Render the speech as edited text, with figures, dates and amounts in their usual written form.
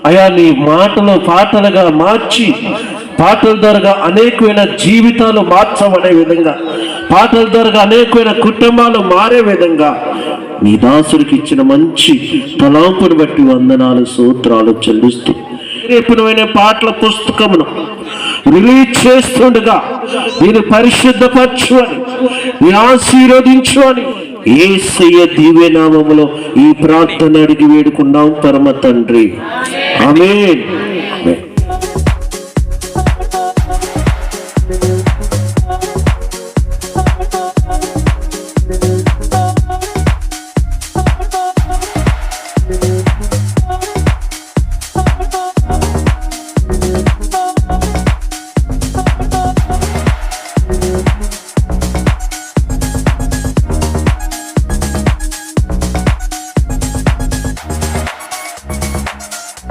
అయా నీ మాటలు పాటలుగా మార్చి, పాటల ద్వారా అనేకమైన జీవితాలు మార్చబడే విధంగా, పాటల ద్వారా అనేకమైన కుటుంబాలు మారే విధంగా నీ దాసుడికి ఇచ్చిన మంచి తలాంపును బట్టి వందనాలు, స్తోత్రాలు చెల్లిస్తూ రేపునమైన పాటల పుస్తకమును రిలీజ్ చేస్తుండగా దీన్ని పరిశుద్ధపరచు అని, నీ ఆశీర్వదించు అని యేసయ్య దివ్యనామములో ఈ ప్రార్థన అడిగి వేడుకున్నాం పరమ తండ్రి. ఆమేన్.